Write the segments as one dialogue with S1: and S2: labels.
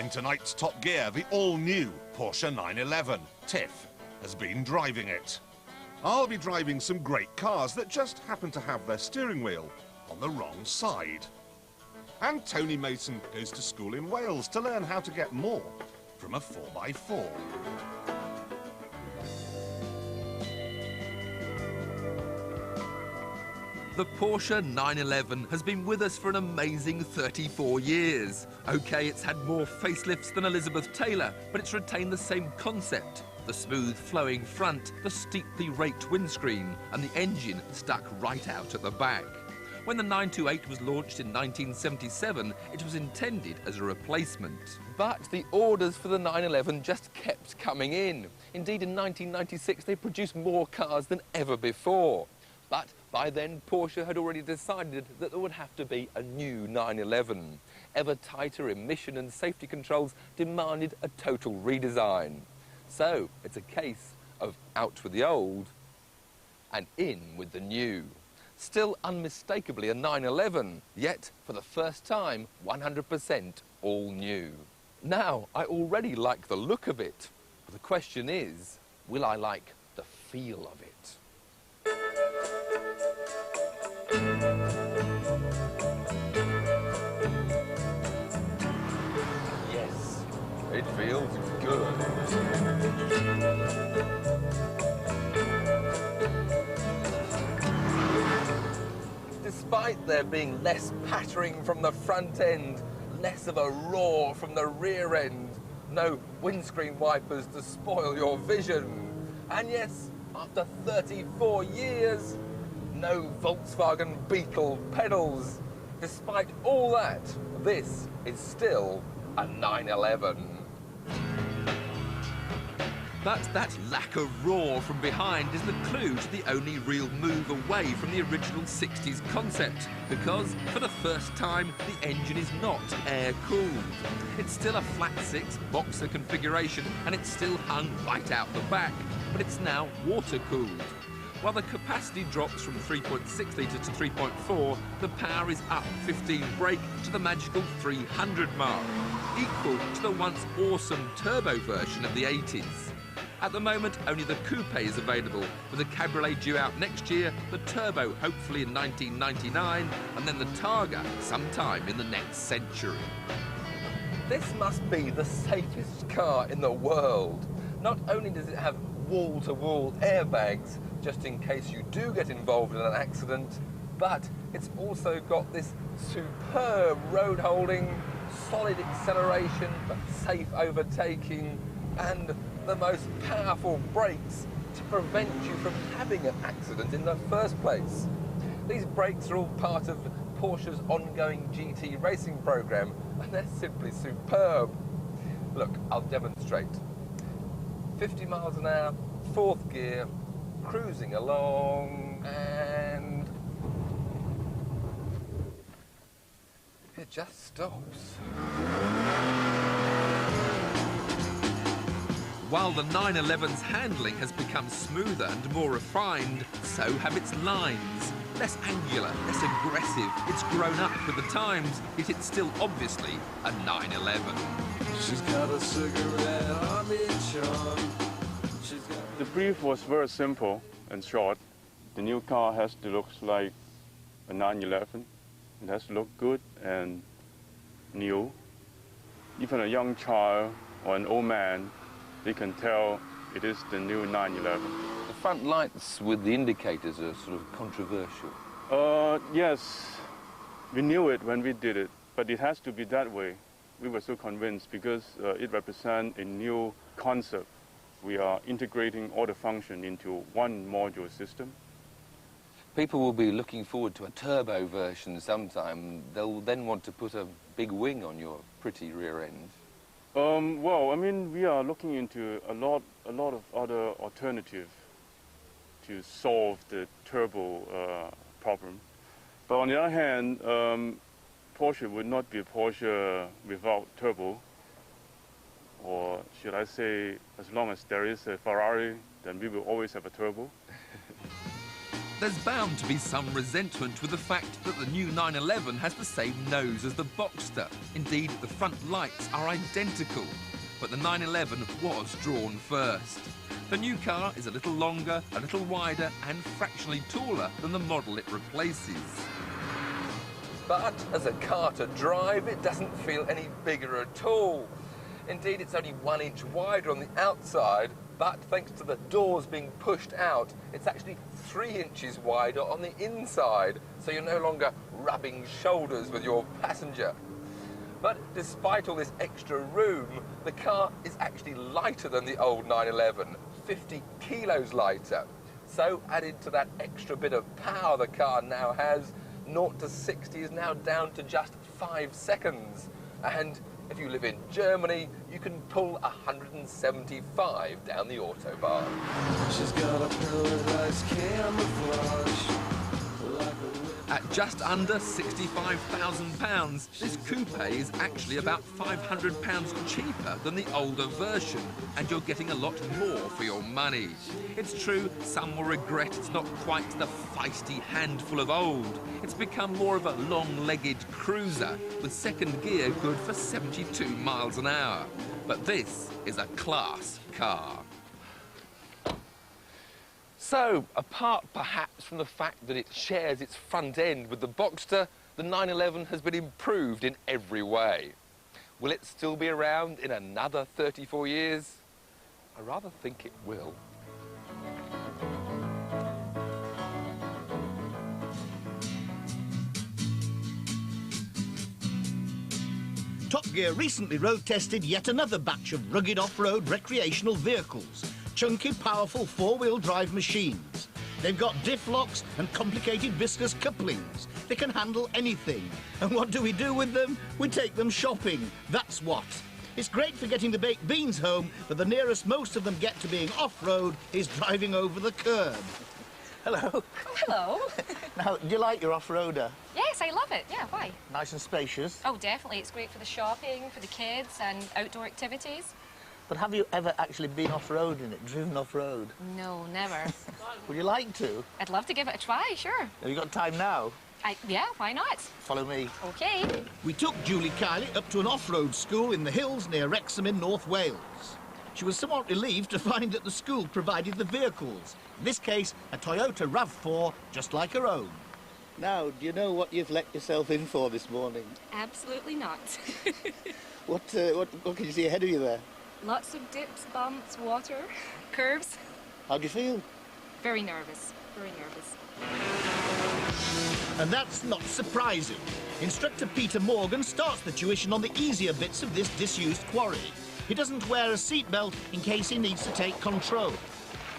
S1: In tonight's Top Gear, the all-new Porsche 911. TIFF has been driving it. I'll be driving some great cars that just happen to have their steering wheel on the wrong side. And Tony Mason goes to school in Wales to learn how to get more from a 4x4.
S2: The Porsche 911 has been with us for an amazing 34 years. OK, it's had more facelifts than Elizabeth Taylor, but it's retained the same concept. The smooth flowing front, the steeply raked windscreen, and the engine stuck right out at the back. When the 928 was launched in 1977, it was intended as a replacement. But the orders for the 911 just kept coming in. Indeed, in 1996, they produced more cars than ever before. But by then, Porsche had already decided that there would have to be a new 911. Ever tighter emission and safety controls demanded a total redesign. So it's a case of out with the old and in with the new. Still unmistakably a 911, yet for the first time 100% all new. Now, I already like the look of it, but the question is, will I like the feel of it? Yes, it feels good. Despite there being less pattering from the front end, less of a roar from the rear end, no windscreen wipers to spoil your vision, and yes, after 34 years, no Volkswagen Beetle pedals. Despite all that, this is still a 911. But that lack of roar from behind is the clue to the only real move away from the original 60s concept, because for the first time, the engine is not air-cooled. It's still a flat-six boxer configuration, and it's still hung right out the back, but it's now water-cooled. While the capacity drops from 3.6 litres to 3.4, the power is up 15 brake to the magical 300 mark, equal to the once awesome turbo version of the 80s. At the moment, only the coupe is available, with the cabriolet due out next year, the turbo hopefully in 1999, and then the Targa sometime in the next century. This must be the safest car in the world. Not only does it have wall-to-wall airbags, just in case you do get involved in an accident, but it's also got this superb road holding, solid acceleration, but safe overtaking, and the most powerful brakes to prevent you from having an accident in the first place. These brakes are all part of Porsche's ongoing GT racing program, and they're simply superb. Look, I'll demonstrate. 50 miles an hour, fourth gear, cruising along, and it just stops. While the 911's handling has become smoother and more refined, so have its lines. Less angular, less aggressive. It's grown up with the times, yet it's still obviously a 911.
S3: She's got a cigarette on each arm.
S4: The brief was very simple and short. The new car has to look like a 911. It has to look good and new. Even a young child or an old man, they can tell it is the new 911.
S2: The front lights with the indicators are sort of controversial.
S4: Yes, we knew it when we did it, but it has to be that way. We were so convinced because it represents a new concept. We are integrating all the function into one module system.
S2: People will be looking forward to a turbo version sometime. They'll then want to put a big wing on your pretty rear end.
S4: Well, I mean, we are looking into a lot of other alternatives to solve the turbo problem. But on the other hand, Porsche would not be a Porsche without turbo. Or should I say, as long as there is a Ferrari, then we will always have a turbo.
S2: There's bound to be some resentment with the fact that the new 911 has the same nose as the Boxster. Indeed, the front lights are identical. But the 911 was drawn first. The new car is a little longer, a little wider and fractionally taller than the model it replaces. But as a car to drive, it doesn't feel any bigger at all. Indeed, it's only 1 inch wider on the outside, but thanks to the doors being pushed out, it's actually 3 inches wider on the inside, so you're no longer rubbing shoulders with your passenger. But despite all this extra room, the car is actually lighter than the old 911, 50 kilos lighter. So added to that extra bit of power the car now has, 0 to 60 is now down to just 5 seconds. And if you live in Germany, you can pull 175 down the autobahn.
S3: She's got a paradise camouflage.
S2: At just under £65,000, this coupe is actually about £500 cheaper than the older version, and you're getting a lot more for your money. It's true, some will regret it's not quite the feisty handful of old. It's become more of a long-legged cruiser, with second gear good for 72 miles an hour. But this is a class car. So, apart perhaps from the fact that it shares its front end with the Boxster, the 911 has been improved in every way. Will it still be around in another 34 years? I rather think it will.
S5: Top Gear recently road tested yet another batch of rugged off-road recreational vehicles. Chunky, powerful four-wheel drive machines. They've got diff locks and complicated viscous couplings. They can handle anything. And what do we do with them? We take them shopping. That's what. It's great for getting the baked beans home, but the nearest most of them get to being off-road is driving over the curb. Hello.
S6: Hello.
S5: Now, do you like your off-roader?
S6: Yes, I love it. Yeah, why?
S5: Nice and spacious.
S6: Oh, definitely. It's great for the shopping, for the kids and outdoor activities.
S5: But have you ever actually been off-road in it, driven off-road?
S6: No, never.
S5: Would you like to?
S6: I'd love to give it a try, sure.
S5: Have you got time now?
S6: Yeah, why not?
S5: Follow me.
S6: OK.
S5: We took Julie Kiley up to an off-road school in the hills near Wrexham in North Wales. She was somewhat relieved to find that the school provided the vehicles. In this case, a Toyota RAV4, just like her own. Now, do you know what you've let yourself in for this morning?
S6: Absolutely not.
S5: What can you see ahead of you there?
S6: Lots of dips, bumps, water, curves.
S5: How do you feel?
S6: Very nervous. Very nervous.
S5: And that's not surprising. Instructor Peter Morgan starts the tuition on the easier bits of this disused quarry. He doesn't wear a seatbelt in case he needs to take control.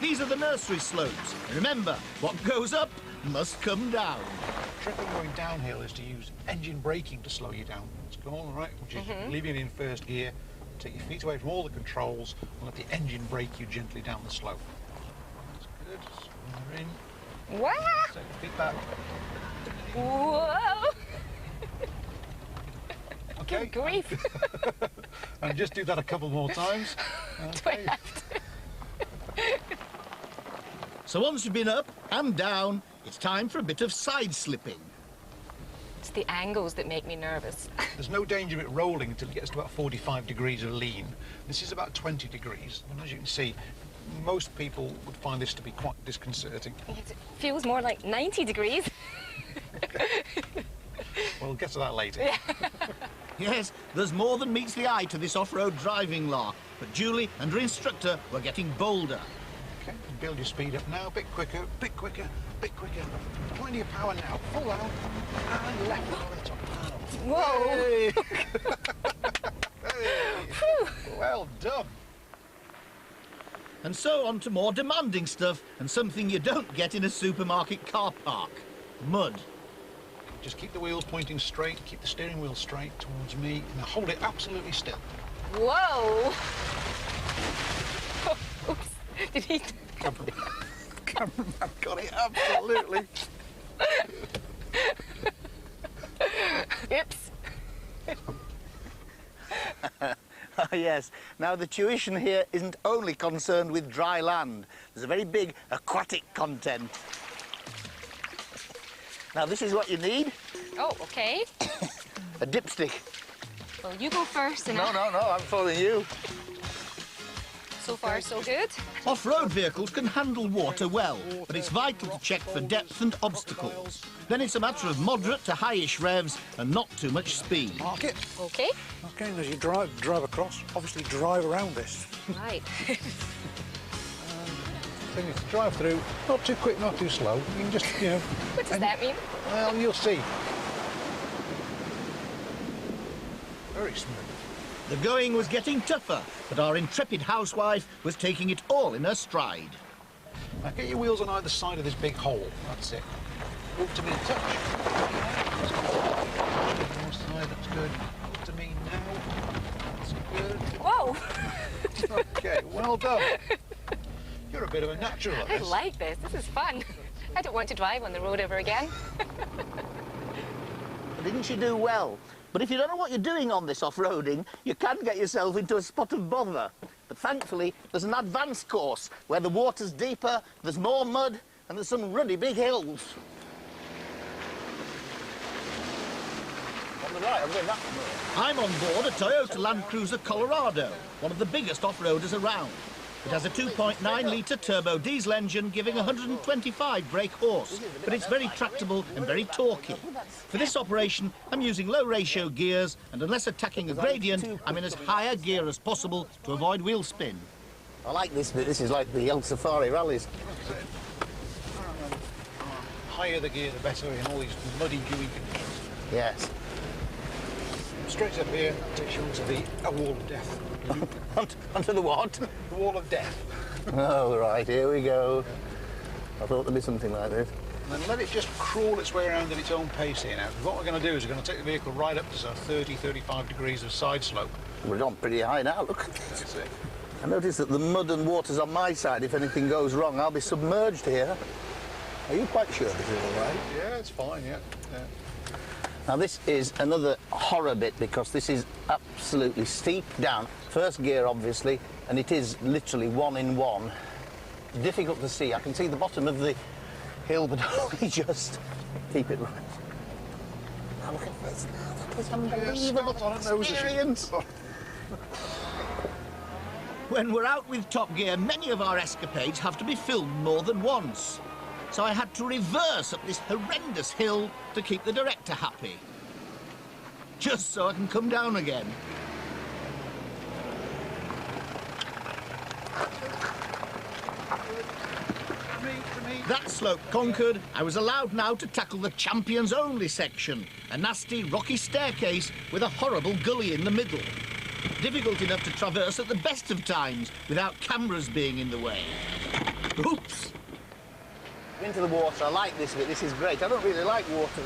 S5: These are the nursery slopes. Remember, what goes up must come down.
S7: The trick when going downhill is to use engine braking to slow you down. It's go all right, which is leaving it in first gear, take your feet away from all the controls, and let the engine brake you gently down the slope. That's good. Swing in.
S6: Wow!
S7: Take your feet back.
S6: Whoa!
S7: Okay.
S6: Good grief.
S7: And just do that a couple more times. Okay.
S5: So once you've been up and down, it's time for a bit of side slipping.
S6: It's the angles that make me nervous.
S7: There's no danger of it rolling until it gets to about 45 degrees of lean. This is about 20 degrees, and as you can see, most people would find this to be quite disconcerting.
S6: It feels more like 90 degrees.
S7: Well, we'll get to that later.
S6: Yeah.
S5: Yes, there's more than meets the eye to this off-road driving lark, but Julie and her instructor were getting bolder.
S7: Okay, build your speed up now, a bit quicker, bit quicker, bit quicker. Plenty of power now, full out, and left over the top.
S6: Whoa!
S7: Hey. Hey. Well done.
S5: And so on to more demanding stuff and something you don't get in a supermarket car park. Mud.
S7: Just keep the wheels pointing straight, keep the steering wheel straight towards me, and hold it absolutely still.
S6: Whoa! Oops. Did he?
S7: Cameraman got it absolutely.
S6: Oops.
S5: Ah, yes. Now, the tuition here isn't only concerned with dry land. There's a very big aquatic content. Now, this is what you need.
S6: Oh, okay.
S5: A dipstick.
S6: Well, you go first. And
S5: No, I'm following you.
S6: So far, so good.
S5: Off-road vehicles can handle water well, but it's vital to check for depth and obstacles. Then it's a matter of moderate to high-ish revs and not too much speed.
S7: Mark it.
S6: Okay.
S7: Okay, and as you drive across, obviously drive around this.
S6: Right.
S7: Thing is to drive through, not too quick, not too slow. You can just, you know...
S6: What does that mean?
S7: Well, you'll see. Very smooth.
S5: The going was getting tougher, but our intrepid housewife was taking it all in her stride.
S7: Now get your wheels on either side of this big hole. That's it. Up to me and touch. One side, that's good. Up to me now. That's good.
S6: Whoa!
S7: Okay, well done. You're a bit of a natural at
S6: I
S7: this.
S6: like this. This is fun. I don't want to drive on the road ever again.
S5: Didn't you do well? But if you don't know what you're doing on this off-roading, you can get yourself into a spot of bother. But thankfully, there's an advanced course where the water's deeper, there's more mud, and there's some really big hills. On the right, I'm going that way. I'm on board a Toyota Land Cruiser Colorado, one of the biggest off-roaders around. It has a 2.9-litre turbo diesel engine giving 125 brake horse, but it's very tractable and very torquey. For this operation, I'm using low-ratio gears, and unless attacking a gradient, I'm in as high a gear as possible to avoid wheel spin. I like this bit. This is like the El Safari rallies.
S7: Higher the gear, the better in all these muddy, gooey conditions.
S5: Yes.
S7: Straight up here, takes you onto a wall of death.
S5: Onto the what?
S7: The wall of death.
S5: Oh, right, here we go. I thought there'd be something like this.
S7: And then let it just crawl its way around at its own pace here now. What we're going to do is we're going to take the vehicle right up to sort of 30, 35 degrees of side slope.
S5: We're on pretty high now, look at this.
S7: That's it.
S5: I notice that the mud and water's on my side. If anything goes wrong, I'll be submerged here. Are you quite sure this is all right?
S7: Yeah, it's fine, yeah.
S5: Now, this is another horror bit because this is absolutely steep down. First gear, obviously, and it is literally one in one. Difficult to see. I can see the bottom of the hill, but only just keep it right. Now, look at this. That is unbelievable experience. When we're out with Top Gear, many of our escapades have to be filmed more than once. So I had to reverse up this horrendous hill to keep the director happy. Just so I can come down again. That slope conquered, I was allowed now to tackle the champions only section, a nasty rocky staircase with a horrible gully in the middle. Difficult enough to traverse at the best of times without cameras being in the way. Oops! Into the water. I like this bit. This is great. I don't really like water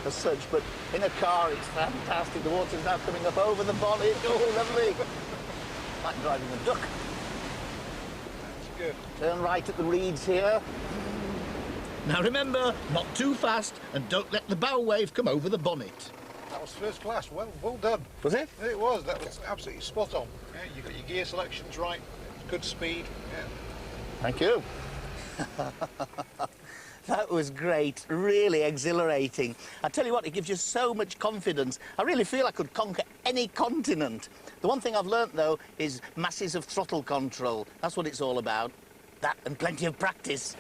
S5: as such, but in a car it's fantastic. The water's now coming up over the bonnet. Oh, lovely. Like driving a duck.
S7: That's good.
S5: Turn right at the reeds here. Now remember, not too fast, and don't let the bow wave come over the bonnet.
S7: That was first class. Well done.
S5: Was it?
S7: It was. That was absolutely spot on. Yeah, you got your gear selections right. Good speed. Yeah.
S5: Thank you. That was great, really exhilarating. I tell you what, it gives you so much confidence. I really feel I could conquer any continent. The one thing I've learnt, though, is masses of throttle control. That's what it's all about. That and plenty of practice.